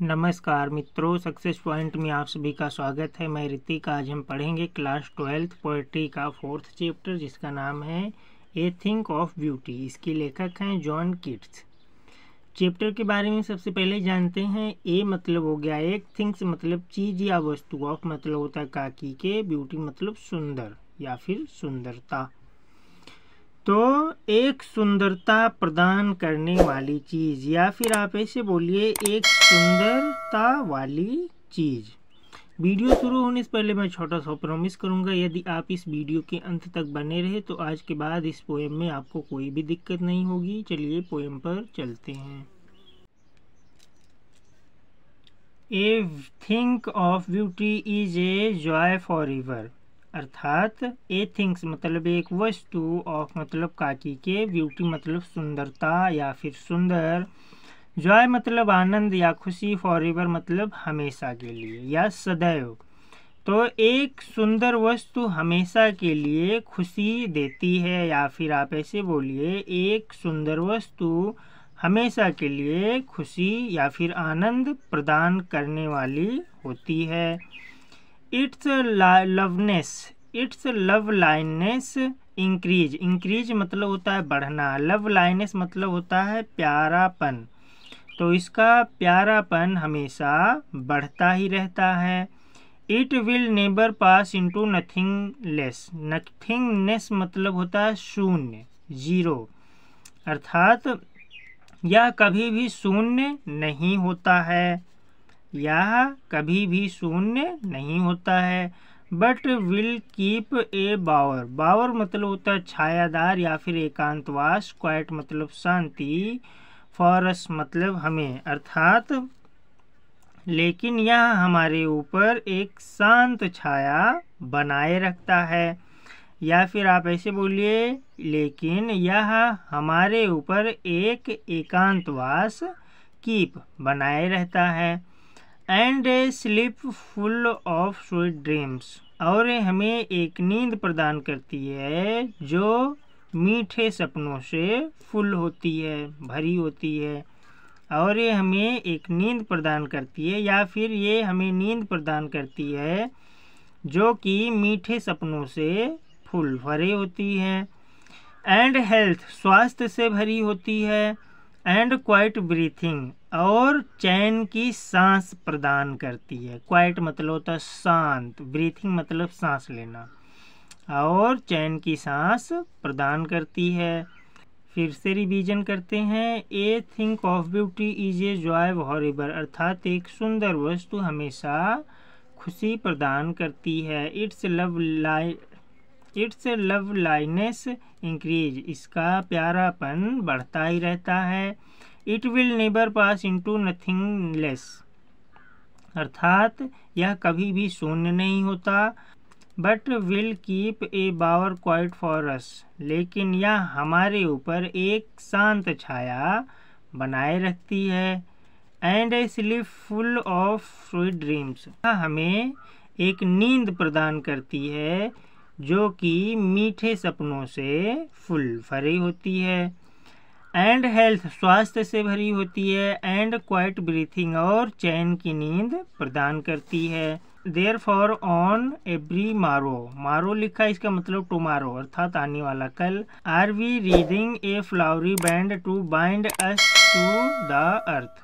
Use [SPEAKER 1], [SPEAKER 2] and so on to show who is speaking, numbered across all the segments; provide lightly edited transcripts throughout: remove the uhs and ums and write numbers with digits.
[SPEAKER 1] नमस्कार मित्रों, success point में आप सभी का स्वागत है। मैं ऋतिक। आज हम पढ़ेंगे क्लास 12 पोएट्री का 4th चैप्टर, जिसका नाम है ए थिंक ऑफ ब्यूटी। इसके लेखक हैं जॉन कीट्स। चैप्टर के बारे में सबसे पहले जानते हैं। ए मतलब हो गया एक, थिंग्स मतलब चीज़ या वस्तु, ऑफ मतलब होता है काकी के, ब्यूटी मतलब सुंदर या फिर सुंदरता। तो एक सुंदरता प्रदान करने वाली चीज़, या फिर आप ऐसे बोलिए एक सुंदरता वाली चीज़। वीडियो शुरू होने से पहले मैं छोटा सा प्रॉमिस करूंगा, यदि आप इस वीडियो के अंत तक बने रहे तो आज के बाद इस पोएम में आपको कोई भी दिक्कत नहीं होगी। चलिए पोएम पर चलते हैं। A thing of beauty is a joy forever, अर्थात ए थिंग्स मतलब एक वस्तु, ऑफ मतलब काकी के, ब्यूटी मतलब सुंदरता या फिर सुंदर, जॉय मतलब आनंद या खुशी, फॉर एवर मतलब हमेशा के लिए या सदैव। तो एक सुंदर वस्तु हमेशा के लिए खुशी देती है, या फिर आप ऐसे बोलिए एक सुंदर वस्तु हमेशा के लिए खुशी या फिर आनंद प्रदान करने वाली होती है। इट्स लव लाइनेस इंक्रीज, इंक्रीज मतलब होता है बढ़ना, लव लाइनेस मतलब होता है प्यारापन। तो इसका प्यारापन हमेशा बढ़ता ही रहता है। It will never pass into nothingness, nothingness मतलब होता है शून्य, जीरो, अर्थात यह कभी भी शून्य नहीं होता है, यह कभी भी शून्य नहीं होता है। बट विल कीप ए बावर, बावर मतलब होता है छायादार या फिर एकांतवास, क्वाइट मतलब शांति, फॉरस मतलब हमें, अर्थात लेकिन यह हमारे ऊपर एक शांत छाया बनाए रखता है, या फिर आप ऐसे बोलिए लेकिन यह हमारे ऊपर एक एकांतवास कीप बनाए रहता है। And A sleep full of sweet dreams, और हमें एक नींद प्रदान करती है जो मीठे सपनों से फुल होती है, भरी होती है। और ये हमें एक नींद प्रदान करती है, या फिर ये हमें नींद प्रदान करती है जो कि मीठे सपनों से फुल भरी होती है। एंड हेल्थ, स्वास्थ्य से भरी होती है। एंड क्वाइट ब्रीथिंग, और चैन की सांस प्रदान करती है। क्वाइट मतलब होता है शांत, ब्रीथिंग मतलब सांस लेना, और चैन की सांस प्रदान करती है। फिर से रिवीजन करते हैं। A thing of beauty is a joy forever, अर्थात एक सुंदर वस्तु हमेशा खुशी प्रदान करती है। इट्स लव लाइनेस इंक्रीज, इसका प्यारापन बढ़ता ही रहता है। It will never pass into nothingness, अर्थात यह कभी भी शून्य नहीं होता। But will keep a bower quiet for us, लेकिन यह हमारे ऊपर एक शांत छाया बनाए रखती है। And A sleep full of sweet dreams, हमें एक नींद प्रदान करती है जो कि मीठे सपनों से फुल भरी होती है। एंड हेल्थ, स्वास्थ्य से भरी होती है। एंड क्वाइट ब्रीथिंग, और चैन की नींद प्रदान करती है। देयरफॉर ऑन एवरी मारो, मारो लिखा, इसका मतलब टुमारो, अर्थात आने वाला कल। Are we reading a flowery band to bind us to the earth,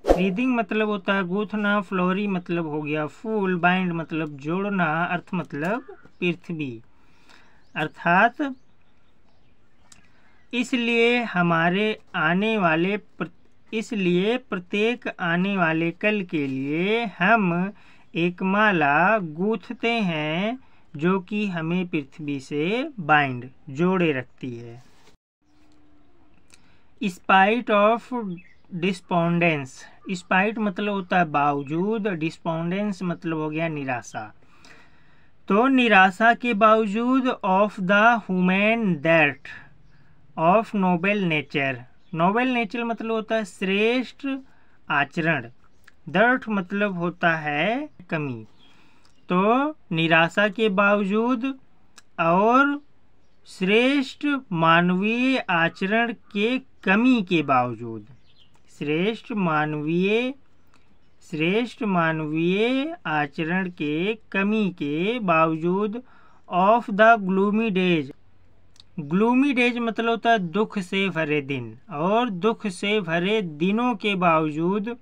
[SPEAKER 1] reading मतलब होता है गूंथना, फ्लोरी मतलब हो गया फूल, बाइंड मतलब जोड़ना, अर्थ मतलब पृथ्वी, अर्थात इसलिए प्रत्येक आने वाले कल के लिए हम एक माला गूंथते हैं जो कि हमें पृथ्वी से बाइंड जोड़े रखती है। स्पाइट ऑफ डिस्पोंडेंस, स्पाइट मतलब होता है बावजूद, डिस्पोंडेंस मतलब हो गया निराशा। तो निराशा के बावजूद, of the human that of Nobel nature, Nobel nature मतलब होता है श्रेष्ठ आचरण, दर्ट मतलब होता है कमी। तो निराशा के बावजूद और श्रेष्ठ मानवीय आचरण के कमी के बावजूद, श्रेष्ठ मानवीय आचरण के कमी के बावजूद of the gloomy days. Gloomy days मतलब होता है दुख से भरे दिन, और दुख से भरे दिनों के बावजूद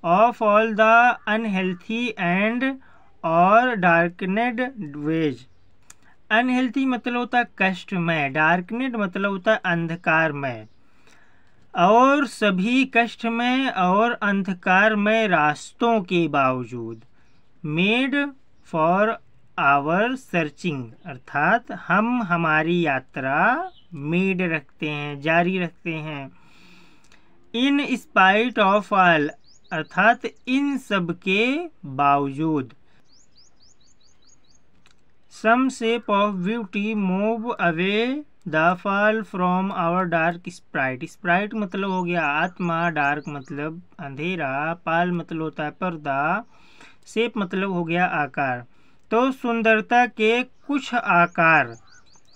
[SPEAKER 1] of all the unhealthy and और डार्कनेड वेज। अनहेल्थी मतलब होता है कष्टमय, डार्कनेड मतलब होता है अंधकारमय, और सभी कष्टमय और अंधकारमय रास्तों के बावजूद मेड फॉर आवर सर्चिंग, अर्थात हम हमारी यात्रा मेड रखते हैं, जारी रखते हैं। इन स्पाइट ऑफ ऑल, अर्थात इन सब के बावजूद। Some shape of beauty move away the fall from our dark sprite. Sprite मतलब हो गया आत्मा, डार्क मतलब अंधेरा, पाल मतलब होता है पर्दा, शेप मतलब हो गया आकार। तो सुंदरता के कुछ आकार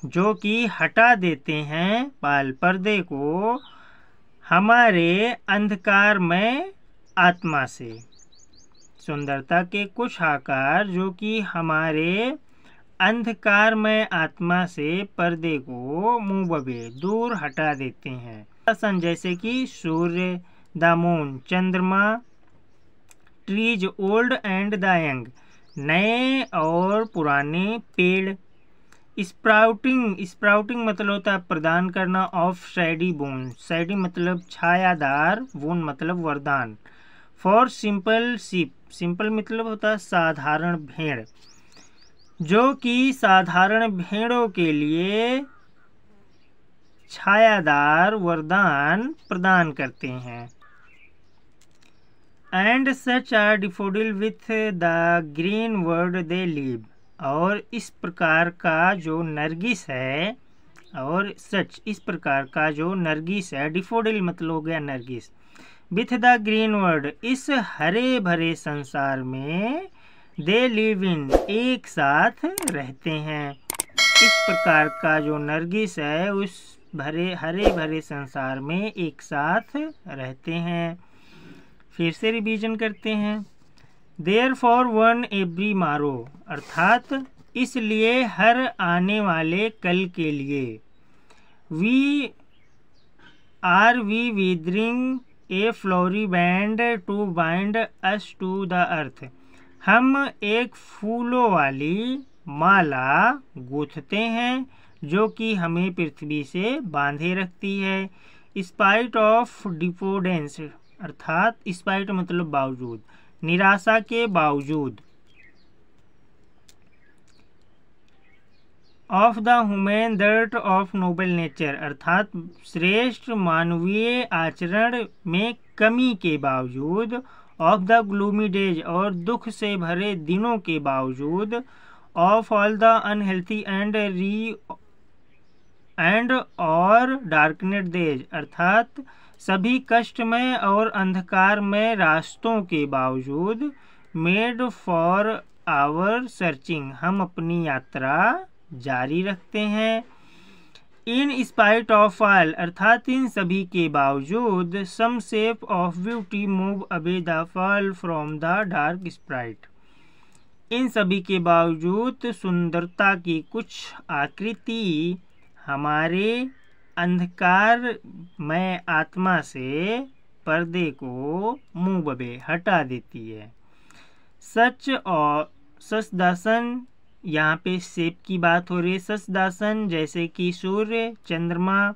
[SPEAKER 1] जो कि हटा देते हैं पाल पर्दे को हमारे अंधकारमय आत्मा से। सुंदरता के कुछ आकार जो कि हमारे अंधकारमय आत्मा से पर्दे को मूव अवे, दूर हटा देते हैं। सन जैसे कि सूर्य, द मून चंद्रमा, trees old and the young नए और पुराने पेड़, स्प्राउटिंग मतलब होता है प्रदान करना, ऑफ शैडी बोन, शैडी मतलब छायादार, बोन मतलब वरदान। फॉर सिंपल शीप, सिंपल मतलब होता है साधारण भेड़, जो कि साधारण भेड़ों के लिए छायादार वरदान प्रदान करते हैं। And such are daffodil with the green world they live, और इस प्रकार का जो नरगिस है, और सच इस प्रकार का जो नरगिस है, डिफोडिल मतलब हो गया Nargis, with the green word इस हरे भरे संसार में, दे लिव इन एक साथ रहते हैं। इस प्रकार का जो नरगिस है उस हरे भरे संसार में एक साथ रहते हैं। फिर से रिवीजन करते हैं। देयर फॉर वन एवरी मारो, अर्थात इसलिए हर आने वाले कल के लिए। We withering a flowery band to bind us to the earth, हम एक फूलों वाली माला गूंथते हैं जो कि हमें पृथ्वी से बांधे रखती है। स्पाइट ऑफ डिपोडेंस, अर्थात स्पाइट मतलब बावजूद, निराशा के बावजूद। Of the human dearth of noble nature, अर्थात श्रेष्ठ मानवीय आचरण में कमी के बावजूद। ऑफ द ग्लूमी डेज, और दुख से भरे दिनों के बावजूद। Of all the unhealthy and और डार्कनेड डेज, अर्थात सभी कष्टमय और अंधकारमय रास्तों के बावजूद। मेड फॉर आवर सर्चिंग, हम अपनी यात्रा जारी रखते हैं। इन स्पाइट ऑफ ऑल, अर्थात इन सभी के बावजूद। Some shape of beauty move away the fall from the dark spirit, इन सभी के बावजूद सुंदरता की कुछ आकृति हमारे अंधकारमय आत्मा से पर्दे को मूव अवे हटा देती है। सच दासन, यहाँ पे शेप की बात हो रही है। सचदासन जैसे कि सूर्य, चंद्रमा,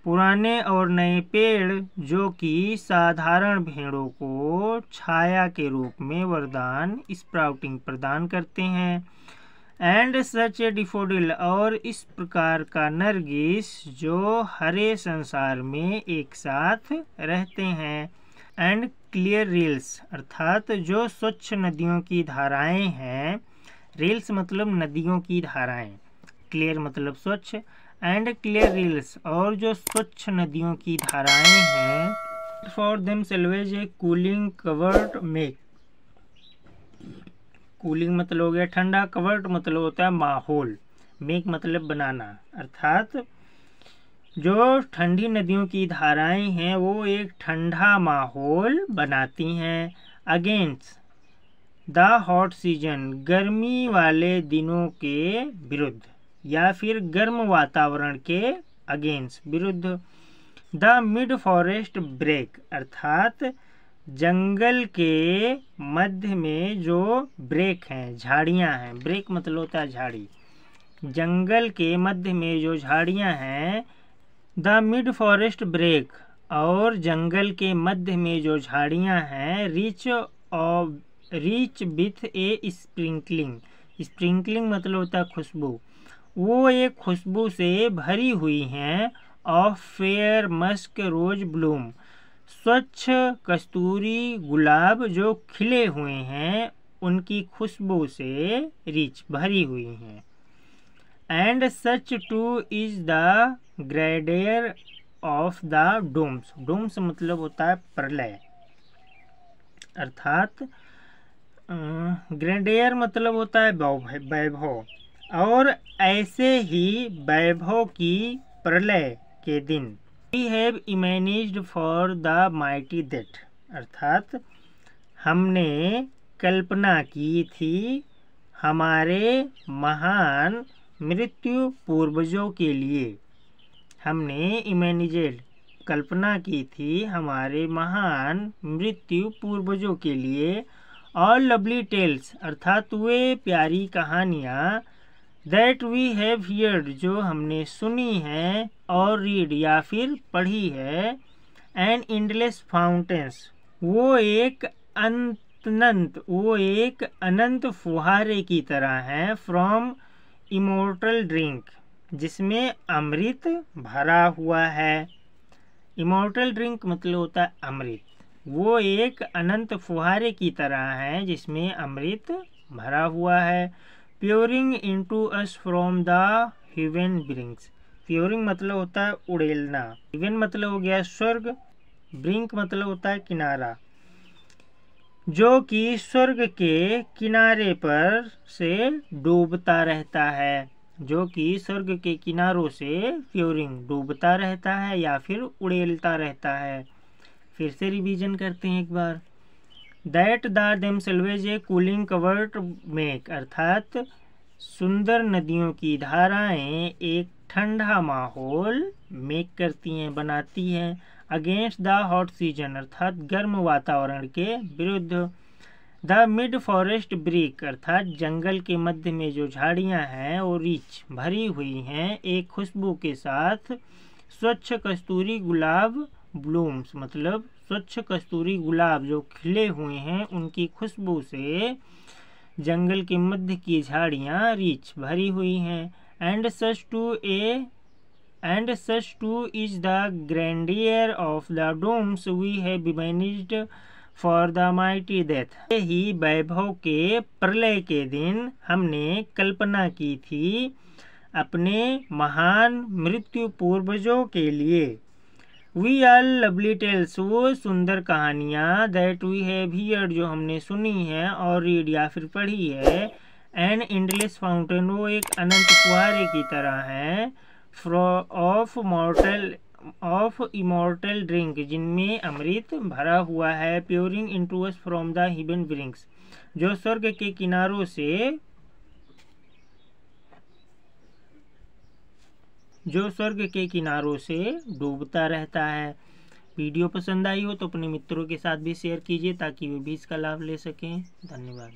[SPEAKER 1] पुराने और नए पेड़ जो कि साधारण भेड़ों को छाया के रूप में वरदान स्प्राउटिंग प्रदान करते हैं। एंड सच ए डिफोडिल, और इस प्रकार का नरगिस जो हरे संसार में एक साथ रहते हैं। एंड क्लियर रील्स, अर्थात जो स्वच्छ नदियों की धाराएं हैं। रील्स मतलब नदियों की धाराएं, क्लियर मतलब स्वच्छ, एंड क्लियर रील्स, और जो स्वच्छ नदियों की धाराएं हैं। For them salvage A cooling covered make, cooling मतलब हो गया ठंडा, कवर्ड मतलब होता है माहौल, मेक मतलब बनाना, अर्थात जो ठंडी नदियों की धाराएं हैं वो एक ठंडा माहौल बनाती हैं। अगेंस्ट द हॉट सीजन, गर्मी वाले दिनों के विरुद्ध या फिर गर्म वातावरण के अगेंस्ट, विरुद्ध। द मिड फॉरेस्ट ब्रेक, अर्थात जंगल के मध्य में जो ब्रेक हैं, झाड़ियां हैं, ब्रेक मतलब होता है झाड़ी, जंगल के मध्य में जो झाड़ियां हैं। द मिड फॉरेस्ट ब्रेक, और जंगल के मध्य में जो झाड़ियां हैं, rich with A sprinkling, sprinkling मतलब होता है खुशबू, वो एक खुशबू से भरी हुई हैं। Of fair musk rose bloom, स्वच्छ कस्तूरी गुलाब जो खिले हुए हैं उनकी खुशबू से रिच भरी हुई हैं। And such too is the grandeur of the dooms, dooms मतलब होता है प्रलय, अर्थात ग्रेडियर मतलब होता है वैभव, और ऐसे ही वैभव की प्रलय के दिन। We have imagined for the mighty death, अर्थात हमने कल्पना की थी हमारे महान मृत्यु पूर्वजों के लिए। हमने इमेजिनेड कल्पना की थी हमारे महान मृत्यु पूर्वजों के लिए। और लवली टेल्स, अर्थात वे प्यारी कहानियाँ, दैट वी हैव हियर्ड जो हमने सुनी है, और रीड या फिर पढ़ी है। एंड एंडलेस फाउंटेन्स, वो एक अनंत फुहारे की तरह है। फ्रॉम इमोर्टल ड्रिंक, जिसमें अमृत भरा हुआ है। इमोर्टल ड्रिंक मतलब होता है अमृत, वो एक अनंत फुहारे की तरह है जिसमें अमृत भरा हुआ है। Pouring into us from the heaven brinks, pouring मतलब होता है उड़ेलना, हेवन मतलब हो गया स्वर्ग, ब्रिंक मतलब होता है किनारा, जो कि स्वर्ग के किनारे पर से डूबता रहता है, जो कि स्वर्ग के किनारों से प्योरिंग डूबता रहता है या फिर उड़ेलता रहता है। फिर से रिवीजन करते हैं एक बार। That the themselves a cooling covert make, अर्थात सुंदर नदियों की धाराएं एक ठंडा माहौल मेक करती हैं, बनाती हैं। अगेंस्ट द हॉट सीजन, अर्थात गर्म वातावरण के विरुद्ध। द मिड फॉरेस्ट ब्रेक, अर्थात जंगल के मध्य में जो झाड़ियां हैं वो रिच भरी हुई हैं एक खुशबू के साथ। स्वच्छ कस्तूरी गुलाब ब्लूम्स, मतलब स्वच्छ कस्तूरी गुलाब जो खिले हुए हैं उनकी खुशबू से जंगल के मध्य की झाड़ियां रिच भरी हुई हैं। And such too is the grandeur of the dooms we have managed for the mighty dead, ही वैभव के प्रलय के दिन हमने कल्पना की थी अपने महान मृत्यु पूर्वजों के लिए। वी आर लवली टेल्स, वो सुंदर कहानियाँ, दैट वी हैव हियर्ड जो हमने सुनी है और रीड या फिर पढ़ी है। एन एंडलेस फाउंटेन, वो एक अनंत फुहारे की तरह है। ऑफ इमोर्टल ड्रिंक, जिनमें अमृत भरा हुआ है। Pouring into us from the heaven brinks, जो स्वर्ग के किनारों से डूबता रहता है। वीडियो पसंद आई हो तो अपने मित्रों के साथ भी शेयर कीजिए ताकि वे भी इसका लाभ ले सकें। धन्यवाद।